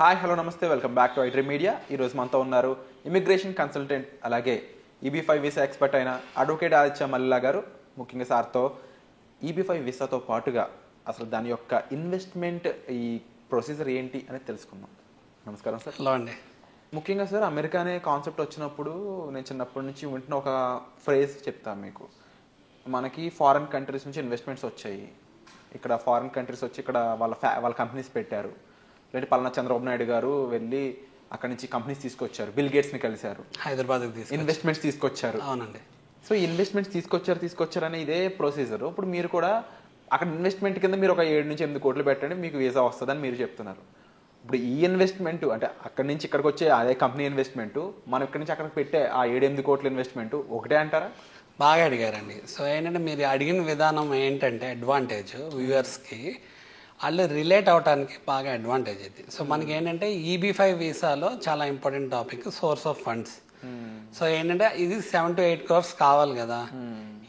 Hi hello నమస్తే welcome back to iDream media. ఈరోజు మనతో ఉన్నారు ఇమిగ్రేషన్ కన్సల్టెంట్ అలాగే EB5 వీసా ఎక్స్పర్ట్ అయిన అడ్వకేట్ ఆదిత్య మల్లిలా గారు. ముఖ్యంగా సార్తో EB5 వీసాతో పాటుగా అసలు దాని యొక్క ఇన్వెస్ట్మెంట్ ఈ ప్రొసీజర్ ఏంటి అనేది తెలుసుకుందాం. నమస్కారం సార్. హలో అండి. ముఖ్యంగా సార్, అమెరికా అనే కాన్సెప్ట్ వచ్చినప్పుడు నేను చిన్నప్పటి నుంచి వింటున్న ఒక ఫ్రేజ్ చెప్తాను మీకు. మనకి ఫారిన్ కంట్రీస్ నుంచి ఇన్వెస్ట్మెంట్స్ వచ్చాయి, ఇక్కడ ఫారిన్ కంట్రీస్ వచ్చి ఇక్కడ వాళ్ళ కంపెనీస్ పెట్టారు. లేదంటే పలానా చంద్రబాబు నాయుడు గారు వెళ్ళి అక్కడి నుంచి కంపెనీస్ తీసుకొచ్చారు, బిల్ గేట్స్ని కలిశారు, హైదరాబాద్ ఇన్వెస్ట్మెంట్స్ తీసుకొచ్చారు. అవునండి. సో ఇన్వెస్ట్మెంట్స్ తీసుకొచ్చారు అనే ఇదే ప్రొసీజర్. ఇప్పుడు మీరు కూడా అక్కడ ఇన్వెస్ట్మెంట్ కింద మీరు ఒక 7 నుంచి 8 కోట్లు పెట్టండి, మీకు వీసా వస్తుందని మీరు చెప్తున్నారు. ఇప్పుడు ఈ ఇన్వెస్ట్మెంట్ అంటే అక్కడి నుంచి ఇక్కడికి వచ్చే అదే కంపెనీ ఇన్వెస్ట్మెంట్, మనం ఇక్కడి నుంచి అక్కడికి పెట్టే ఆ 7-8 కోట్ల ఇన్వెస్ట్మెంట్ ఒకటే అంటారా? బాగా అడిగారండి. సో ఏంటంటే మీరు అడిగిన విధానం ఏంటంటే అడ్వాంటేజ్ వ్యూవర్స్కి వాళ్ళు రిలేట్ అవడానికి బాగా అడ్వాంటేజ్ ఇది. సో మనకి ఏంటంటే EB5 వీసాలో చాలా important topic source of funds. So ఏంటంటే ఇది 7 to 8 crores కావాలి కదా.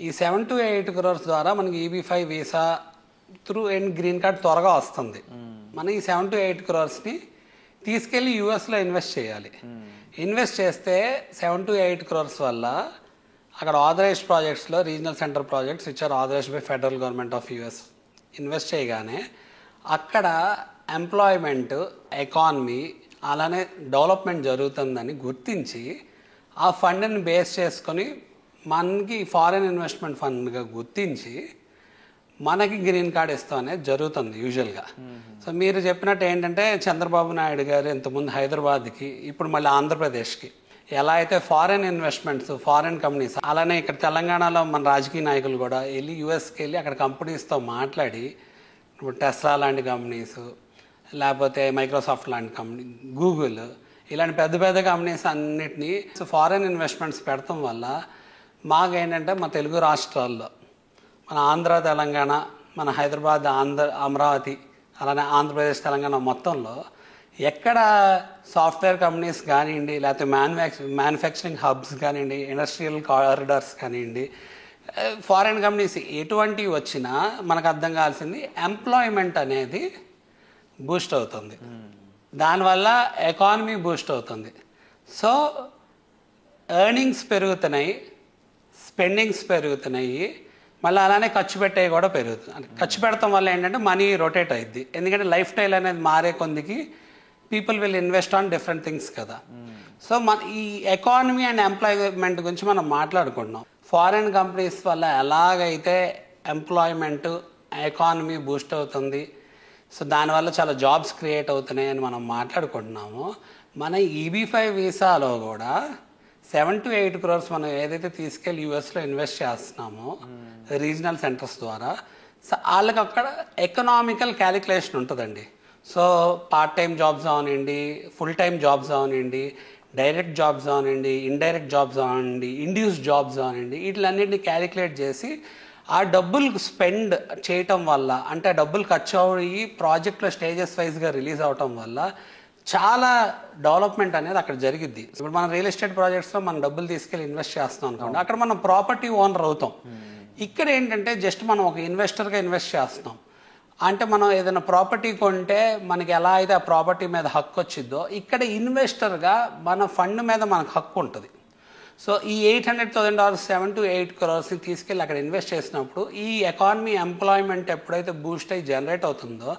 ఈ 7 to 8 crores ద్వారా మనకి EB5 visa through and green card త్వరగా వస్తుంది. మనం ఈ 7 to 8 crores తీసుకెళ్ళి యూఎస్లో ఇన్వెస్ట్ చేయాలి. ఇన్వెస్ట్ చేస్తే 7 to 8 crores వల్ల అక్కడ ఆథరైజ్డ్ ప్రాజెక్ట్స్లో regional centre projects which are authorized by federal government of US invest చేయగానే అక్కడ ఎంప్లాయ్మెంట్, ఎకానమీ అలానే డెవలప్మెంట్ జరుగుతుందని గుర్తించి ఆ ఫండ్ని బేస్ చేసుకొని మనకి ఫారిన్ ఇన్వెస్ట్మెంట్ ఫండ్గా గుర్తించి మనకి గ్రీన్ కార్డ్ ఇస్తాం అనేది జరుగుతుంది యూజువల్గా. సో మీరు చెప్పినట్టు ఏంటంటే చంద్రబాబు నాయుడు గారు ఇంతకుముందు హైదరాబాద్కి, ఇప్పుడు మళ్ళీ ఆంధ్రప్రదేశ్కి ఎలా అయితే ఫారిన్ ఇన్వెస్ట్మెంట్స్, ఫారిన్ కంపెనీస్, అలానే ఇక్కడ తెలంగాణలో మన రాజకీయ నాయకులు కూడా వెళ్ళి యూఎస్కి వెళ్ళి అక్కడ కంపెనీస్తో మాట్లాడి ఇప్పుడు టెస్లా లాంటి కంపెనీస్, లేకపోతే మైక్రోసాఫ్ట్ లాంటి కంపెనీ, గూగుల్ ఇలాంటి పెద్ద పెద్ద కంపెనీస్ అన్నిటినీ ఫారిన్ ఇన్వెస్ట్మెంట్స్ పెడతాం వల్ల మాకేంటంటే మా తెలుగు రాష్ట్రాల్లో మన ఆంధ్ర, తెలంగాణ, మన హైదరాబాద్, అమరావతి అలానే ఆంధ్రప్రదేశ్, తెలంగాణ మొత్తంలో ఎక్కడ సాఫ్ట్వేర్ కంపెనీస్ కానివ్వండి, లేకపోతే మ్యానుఫ్యాక్చరింగ్ హబ్స్ కానివ్వండి, ఇండస్ట్రియల్ కారిడార్స్ కానివ్వండి, ఫారిన్ కంపెనీస్ ఎటువంటివి వచ్చినా మనకు అర్థం కావాల్సింది ఎంప్లాయ్మెంట్ అనేది బూస్ట్ అవుతుంది, దానివల్ల ఎకానమీ బూస్ట్ అవుతుంది. సో ఎర్నింగ్స్ పెరుగుతున్నాయి, స్పెండింగ్స్ పెరుగుతున్నాయి, మళ్ళీ అలానే ఖర్చు పెట్టేవి కూడా పెరుగుతుంది. ఖర్చు పెడతాం వల్ల ఏంటంటే మనీ రొటేట్ అయింది, ఎందుకంటే లైఫ్ స్టైల్ అనేది మారే కొందికి people will invest on different things కదా. సో మన ఈ ఎకానమీ అండ్ ఎంప్లాయ్మెంట్ గురించి మనం మాట్లాడుకుంటున్నాం. ఫారిన్ కంపెనీస్ వల్ల ఎలాగైతే ఎంప్లాయ్మెంట్, ఎకానమీ బూస్ట్ అవుతుంది, సో దానివల్ల చాలా జాబ్స్ క్రియేట్ అవుతున్నాయి అని మనం మాట్లాడుకుంటున్నాము. మన EB5 వీసాలో కూడా 7 to 8 crores మనం ఏదైతే తీసుకెళ్ళి యూఎస్లో ఇన్వెస్ట్ చేస్తున్నామో రీజనల్ సెంటర్స్ ద్వారా, సో వాళ్ళకి అక్కడ ఎకనామికల్ క్యాలిక్యులేషన్ ఉంటుందండి. సో పార్ట్ టైం జాబ్స్ అవనండి, ఫుల్ టైం జాబ్స్ అవనండి, డైరెక్ట్ జాబ్స్ అవనండి, ఇండైరెక్ట్ జాబ్స్ అవనండి, ఇండ్యూస్ జాబ్స్ అవనండి, వీటిలన్నింటినీ క్యాలిక్యులేట్ చేసి ఆ డబ్బులు స్పెండ్ చేయటం వల్ల, అంటే ఆ డబ్బులు ఖర్చు అయ్యి ప్రాజెక్ట్లో స్టేజెస్ వైజ్గా రిలీజ్ అవటం వల్ల చాలా డెవలప్మెంట్ అనేది అక్కడ జరిగిద్ది. ఇప్పుడు మనం రియల్ ఎస్టేట్ ప్రాజెక్ట్స్లో మనం డబ్బులు తీసుకెళ్ళి ఇన్వెస్ట్ చేస్తాం అనుకోండి, అక్కడ మనం ప్రాపర్టీ ఓనర్ అవుతాం. ఇక్కడ ఏంటంటే జస్ట్ మనం ఒక ఇన్వెస్టర్గా ఇన్వెస్ట్ చేస్తాం. అంటే మనం ఏదైనా ప్రాపర్టీ కొంటే మనకి ఎలా అయితే ఆ ప్రాపర్టీ మీద హక్కు వచ్చిద్దో, ఇక్కడ ఇన్వెస్టర్గా మన ఫండ్ మీద మనకు హక్కు ఉంటుంది. సో ఈ $800,000 7 to 8 crores తీసుకెళ్ళి అక్కడ ఇన్వెస్ట్ చేసినప్పుడు ఈ ఎకానమీ, ఎంప్లాయ్మెంట్ ఎప్పుడైతే బూస్ట్ అయ్యి జనరేట్ అవుతుందో,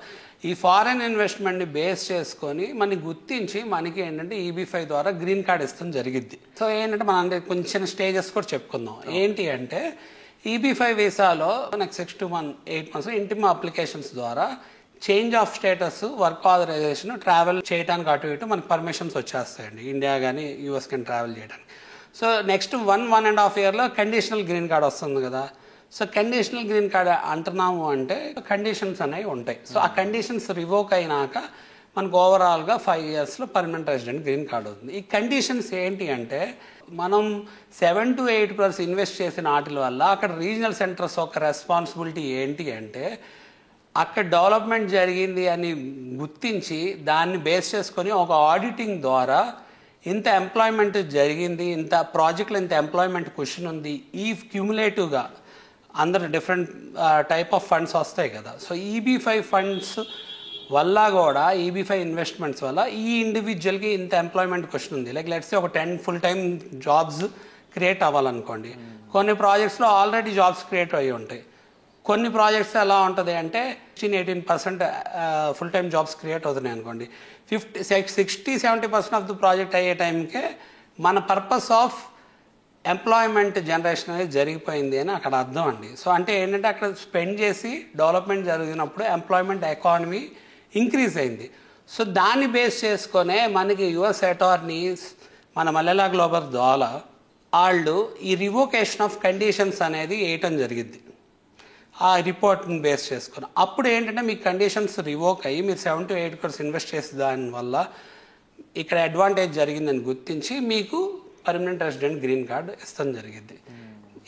ఈ ఫారెన్ ఇన్వెస్ట్మెంట్ని బేస్ చేసుకొని మనకి గుర్తించి మనకి ఏంటంటే EB5 ద్వారా గ్రీన్ కార్డ్ ఇస్తాం జరిగిద్ది. సో ఏంటంటే మనం కొంచెం స్టేజెస్ కూడా చెప్పుకుందాం. ఏంటి అంటే EB5 వీసాలో నెక్స్ట్ 6 to 8 months ఇంటిమా అప్లికేషన్స్ ద్వారా change of status, work authorisation, travel చేయడానికి అటు ఇటు మనకు పర్మిషన్స్ వచ్చేస్తాయండి, ఇండియా కానీ యూఎస్ కానీ ట్రావెల్ చేయడానికి. సో నెక్స్ట్ 1.5 yearలో కండిషనల్ గ్రీన్ కార్డ్ వస్తుంది కదా. సో కండిషనల్ గ్రీన్ కార్డ్ అంటున్నాము అంటే కండిషన్స్ అనేవి ఉంటాయి. సో ఆ కండిషన్స్ రివోక్ అయినాక మనకు ఓవరాల్గా 5 yearsలో పర్మనెంట్ రెసిడెంట్ గ్రీన్ కార్డ్ అవుతుంది. ఈ కండిషన్స్ ఏంటి అంటే మనం 7 to 8 crores ఇన్వెస్ట్ చేసిన వాటి వల్ల అక్కడ రీజనల్ సెంటర్స్ ఒక రెస్పాన్సిబిలిటీ ఏంటి అంటే అక్కడ డెవలప్మెంట్ జరిగింది అని గుర్తించి దాన్ని బేస్ చేసుకొని ఒక ఆడిటింగ్ ద్వారా ఇంత ఎంప్లాయ్మెంట్ జరిగింది, ఇంత ప్రాజెక్టులో ఇంత ఎంప్లాయ్మెంట్ క్వశ్చన్ ఉంది, ఈ క్యూములేటివ్గా అందరు డిఫరెంట్ టైప్ ఆఫ్ ఫండ్స్ వస్తాయి కదా. సో EB5 ఫండ్స్ వల్ల కూడా EB5 ఇన్వెస్ట్మెంట్స్ వల్ల ఈ ఇండివిజువల్కి ఇంత ఎంప్లాయ్మెంట్ క్వశ్చన్ ఉంది. లైక్ లెట్స్ ఒక 10 ఫుల్ టైమ్ జాబ్స్ క్రియేట్ అవ్వాలనుకోండి. కొన్ని ప్రాజెక్ట్స్లో ఆల్రెడీ జాబ్స్ క్రియేట్ అయ్యి ఉంటాయి. కొన్ని ప్రాజెక్ట్స్ ఎలా ఉంటుంది అంటే 18% ఫుల్ టైమ్ జాబ్స్ క్రియేట్ అవుతున్నాయి అనుకోండి. 60-70% ఆఫ్ ద ప్రాజెక్ట్ అయ్యే టైంకే మన పర్పస్ ఆఫ్ ఎంప్లాయ్మెంట్ జనరేషన్ అనేది జరిగిపోయింది అని అక్కడ అర్థం అండి. సో అంటే ఏంటంటే అక్కడ స్పెండ్ చేసి డెవలప్మెంట్ జరిగినప్పుడు ఎంప్లాయ్మెంట్ ఎకానమీ ఇంక్రీజ్ అయింది. సో దాన్ని బేస్ చేసుకొనే మనకి US అటార్నీస్ మన మల్లెలా గ్లోబల్ ద్వారా వాళ్ళు ఈ రివోకేషన్ ఆఫ్ కండిషన్స్ అనేది వేయటం జరిగింది ఆ రిపోర్ట్ని బేస్ చేసుకుని. అప్పుడు ఏంటంటే మీ కండిషన్స్ రివోక్ అయ్యి మీరు 7 to 8 crores ఇన్వెస్ట్ చేసే దానివల్ల ఇక్కడ అడ్వాంటేజ్ జరిగిందని గుర్తించి మీకు పర్మనెంట్ రెసిడెంట్ గ్రీన్ కార్డ్ ఇస్తాం జరిగింది.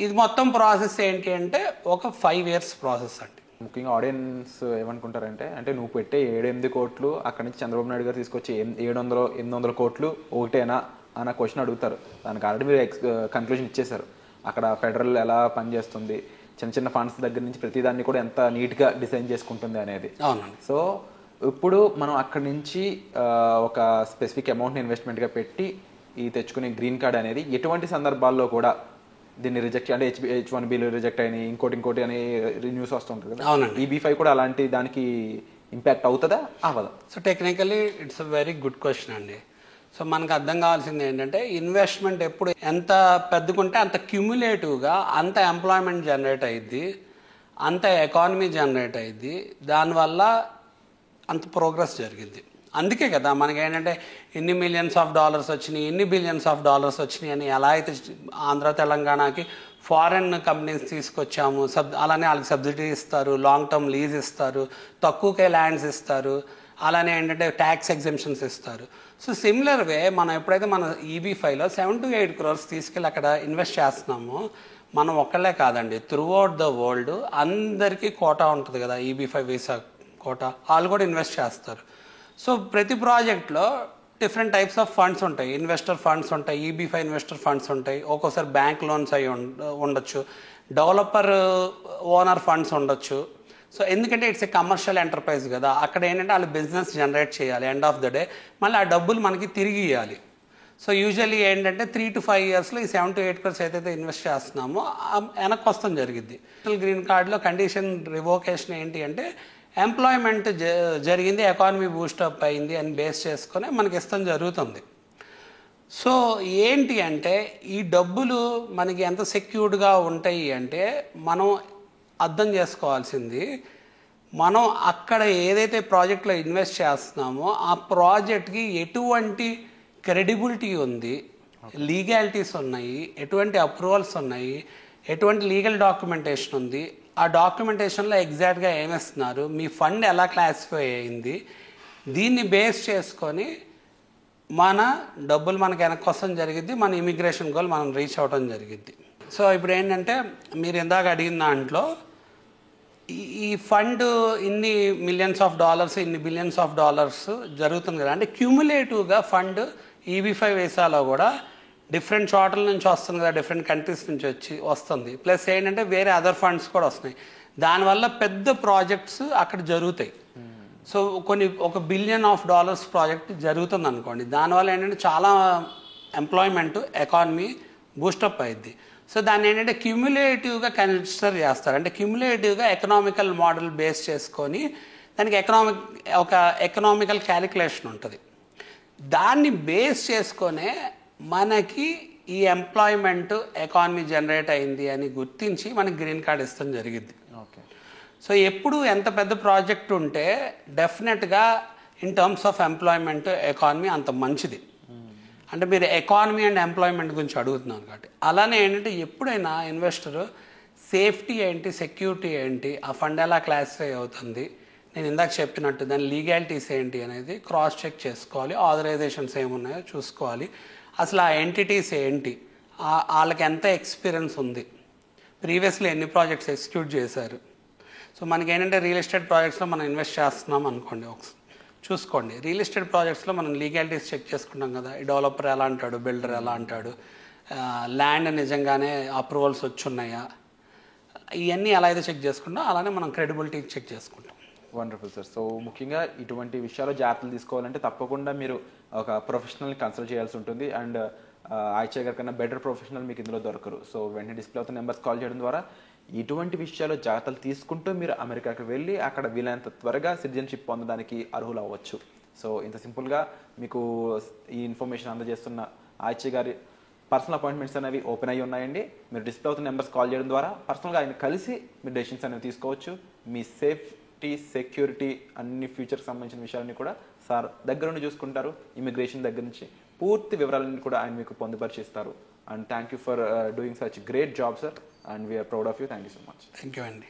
ఇది మొత్తం ప్రాసెస్ ఏంటి అంటే ఒక 5 years ప్రాసెస్ అండి. ముఖ్యంగా ఆడియన్స్ ఏమనుకుంటారంటే అంటే నువ్వు పెట్టే 7-8 కోట్లు అక్కడి నుంచి చంద్రబాబు నాయుడు గారు తీసుకొచ్చి 700-800 కోట్లు ఒకటేనా అన్న క్వశ్చన్ అడుగుతారు. దానికి ఆల్రెడీ మీరు కన్క్లూజన్ ఇచ్చేశారు. అక్కడ ఫెడరల్ ఎలా పనిచేస్తుంది, చిన్న చిన్న ఫండ్స్ దగ్గర నుంచి ప్రతిదాన్ని కూడా ఎంత నీట్గా డిజైన్ చేసుకుంటుంది అనేది. అవునండి. సో ఇప్పుడు మనం అక్కడి నుంచి ఒక స్పెసిఫిక్ అమౌంట్ని ఇన్వెస్ట్మెంట్గా పెట్టి ఈ తెచ్చుకునే గ్రీన్ కార్డ్ అనేది ఎటువంటి సందర్భాల్లో కూడా దీన్ని రిజెక్ట్ అంటే H1Bలు రిజెక్ట్ అయినాయి ఇంకోటి అని న్యూస్ వస్తుంటుంది కదా. అవునండి. EB5 కూడా అలాంటి దానికి ఇంపాక్ట్ అవుతుందా అవ్వదా? So technically it's a very good question అండి. సో మనకు అర్థం కావాల్సింది ఏంటంటే ఇన్వెస్ట్మెంట్ ఎప్పుడు ఎంత పెద్దగుంటే అంత క్యుములేటివ్గా అంత ఎంప్లాయ్మెంట్ జనరేట్ అయ్యిద్ది, అంత ఎకానమీ జనరేట్ అయ్యిద్ది, దానివల్ల అంత ప్రోగ్రెస్ జరిగింది. అందుకే కదా మనకి ఏంటంటే ఎన్ని $millions వచ్చినాయి, ఎన్ని $billions వచ్చినాయి అని ఎలా అయితే ఆంధ్ర తెలంగాణకి ఫారెన్ కంపెనీస్ తీసుకొచ్చాము, అలానే వాళ్ళకి సబ్సిడీ ఇస్తారు, లాంగ్ టర్మ్ లీజ్ ఇస్తారు, తక్కువకే ల్యాండ్స్ ఇస్తారు, అలానే ఏంటంటే ట్యాక్స్ ఎగ్జెంప్షన్స్ ఇస్తారు. సో సిమిలర్ వే మనం ఎప్పుడైతే మన EB5లో 7 to 8 crores తీసుకెళ్ళి అక్కడ ఇన్వెస్ట్ చేస్తున్నామో మనం ఒక్కళ్ళే కాదండి, త్రూఅవుట్ ద వరల్డ్ అందరికీ కోటా ఉంటుంది కదా, EB5 వీసా కోటా, వాళ్ళు కూడా ఇన్వెస్ట్ చేస్తారు. సో ప్రతి ప్రాజెక్ట్లో డిఫరెంట్ టైప్స్ ఆఫ్ ఫండ్స్ ఉంటాయి. ఇన్వెస్టర్ ఫండ్స్ ఉంటాయి, EB5 ఇన్వెస్టర్ ఫండ్స్ ఉంటాయి, ఒక్కోసారి బ్యాంక్ లోన్స్ అయి ఉండొచ్చు, డెవలపర్ ఓనర్ ఫండ్స్ ఉండొచ్చు. సో ఎందుకంటే ఇట్స్ ఏ కమర్షియల్ ఎంటర్ప్రైజ్ కదా, అక్కడ ఏంటంటే వాళ్ళు బిజినెస్ జనరేట్ చేయాలి, ఎండ్ ఆఫ్ ద డే మళ్ళీ ఆ డబ్బులు మనకి తిరిగి ఇవ్వాలి. సో యూజువల్లీ ఏంటంటే 3 to 5 yearsలో ఈ 7 to 8 crores ఏదైతే ఇన్వెస్ట్ చేస్తున్నామో వెనక్కి వస్తాం జరిగింది. గ్రీన్ కార్డులో కండిషన్ రివోకేషన్ ఏంటి అంటే ఎంప్లాయ్మెంట్ జరిగింది, ఎకానమీ బూస్టప్ అయింది అని బేస్ చేసుకొని మనకి ఇస్తాం జరుగుతుంది. సో ఏంటి అంటే ఈ డబ్బులు మనకి ఎంత సెక్యూర్డ్గా ఉంటాయి అంటే మనం అర్థం చేసుకోవాల్సింది, మనం అక్కడ ఏదైతే ప్రాజెక్ట్లో ఇన్వెస్ట్ చేస్తున్నామో ఆ ప్రాజెక్ట్కి ఎటువంటి క్రెడిబిలిటీ ఉంది, లీగాలిటీస్ ఉన్నాయి, ఎటువంటి అప్రూవల్స్ ఉన్నాయి, ఎటువంటి లీగల్ డాక్యుమెంటేషన్ ఉంది, ఆ డాక్యుమెంటేషన్లో ఎగ్జాక్ట్గా ఏమిస్తున్నారు, మీ ఫండ్ ఎలా క్లాసిఫై అయింది, దీన్ని బేస్ చేసుకొని మన డబ్బులు మనకి వెనక్కి వస్తాం జరిగింది, మన ఇమిగ్రేషన్ గోల్ మనం రీచ్ అవ్వడం జరిగింది. సో ఇప్పుడు ఏంటంటే మీరు ఇందాక అడిగిన దాంట్లో ఈ ఫండ్ ఇన్ని $millions ఇన్ని $billions జరుగుతుంది కదా, అంటే క్యూములేటివ్గా ఫండ్ EB5 వీసాలో కూడా డిఫరెంట్ చోట్ల నుంచి వస్తుంది కదా, డిఫరెంట్ కంట్రీస్ నుంచి వస్తుంది. ప్లస్ ఏంటంటే వేరే అదర్ ఫండ్స్ కూడా వస్తున్నాయి. దానివల్ల పెద్ద ప్రాజెక్ట్స్ అక్కడ జరుగుతాయి. సో ఒక $1 billion ప్రాజెక్ట్ జరుగుతుంది అనుకోండి, దానివల్ల ఏంటంటే చాలా ఎంప్లాయ్మెంట్ ఎకానమీ బూస్టప్ అయ్యిద్ది. సో దాన్ని ఏంటంటే క్యుములేటివ్గా కన్సిడర్ చేస్తారు, అంటే క్యుములేటివ్గా ఎకనామికల్ మోడల్ బేస్ చేసుకొని దానికి ఒక ఎకనామికల్ క్యాలిక్యులేషన్ ఉంటుంది. దాన్ని బేస్ చేసుకొనే మనకి ఈ ఎంప్లాయ్మెంట్ ఎకానమీ జనరేట్ అయింది అని గుర్తించి మనకి గ్రీన్ కార్డ్ ఇస్తాం జరిగింది. ఓకే. సో ఎప్పుడు ఎంత పెద్ద ప్రాజెక్ట్ ఉంటే డెఫినెట్గా in terms of employment economy అంత మంచిది. అంటే మీరు ఎకానమీ అండ్ ఎంప్లాయ్మెంట్ గురించి అడుగుతున్నారు కాబట్టి, అలానే ఏంటంటే ఎప్పుడైనా ఇన్వెస్టర్ సేఫ్టీ ఏంటి, సెక్యూరిటీ ఏంటి, ఆ ఫండ్ ఎలా క్లాసిఫై అవుతుంది, నేను ఇందాక చెప్పినట్టు దాని లీగాలిటీస్ ఏంటి అనేది క్రాస్ చెక్ చేసుకోవాలి, ఆథరైజేషన్స్ ఏమున్నాయో చూసుకోవాలి, అసలు ఆ ఎంటిటీస్ ఏంటి, వాళ్ళకి ఎంత ఎక్స్పీరియన్స్ ఉంది, ప్రీవియస్లీ ఎన్ని ప్రాజెక్ట్స్ ఎగ్జిక్యూట్ చేశారు. సో మనకి ఏంటంటే రియల్ ఎస్టేట్ ప్రాజెక్ట్స్లో మనం ఇన్వెస్ట్ చేస్తున్నాం అనుకోండి, ఒకసారి చూసుకోండి, రియల్ ఎస్టేట్ ప్రాజెక్ట్స్లో మనం లీగాలిటీస్ చెక్ చేసుకుంటాం కదా, ఈ డెవలపర్ ఎలా అంటాడు, బిల్డర్ ఎలా అంటాడు, ల్యాండ్ నిజంగానే అప్రూవల్స్ వచ్చున్నాయా, ఇవన్నీ ఎలా అయితే చెక్ చేసుకుంటాం అలానే మనం క్రెడిబిలిటీ చెక్ చేసుకుంటాం. Wonderful sir. సో ముఖ్యంగా ఇటువంటి విషయాల్లో జాగ్రత్తలు తీసుకోవాలంటే తప్పకుండా మీరు ఒక ప్రొఫెషనల్ని కన్సల్ట్ చేయాల్సి ఉంటుంది. అండ్ ఆయిచే గారి కన్నా బెటర్ ప్రొఫెషనల్ మీకు ఇందులో దొరకరు. సో వెంటనే డిస్ప్లే అవుతున్న నెంబర్స్ కాల్ చేయడం ద్వారా ఇటువంటి విషయాల్లో జాగ్రత్తలు తీసుకుంటూ మీరు అమెరికాకి వెళ్ళి అక్కడ వీలైనంత త్వరగా సిటిజన్షిప్ పొందడానికి అర్హులు అవ్వచ్చు. సో ఇంత సింపుల్గా మీకు ఈ ఇన్ఫర్మేషన్ అందజేస్తున్న ఆయిచే గారి పర్సనల్ అపాయింట్మెంట్స్ అనేవి ఓపెన్ అయ్యి ఉన్నాయండి. మీరు డిస్ప్లే అవుతున్న నెంబర్స్ కాల్ చేయడం ద్వారా పర్సనల్గా ఆయన కలిసి మీరు డెసిషన్స్ అనేవి తీసుకోవచ్చు. మీ సేఫ్టీ, సెక్యూరిటీ, అన్ని ఫ్యూచర్కి సంబంధించిన విషయాలన్నీ కూడా సార్ దగ్గర నుండి చూసుకుంటారు. ఇమిగ్రేషన్ దగ్గర నుంచి పూర్తి వివరాలన్నీ కూడా ఆయన మీకు పొందుపరిచిస్తారు. And thank you for doing such great job sir. And we're proud of you. Thank you so much. Thank you అండి.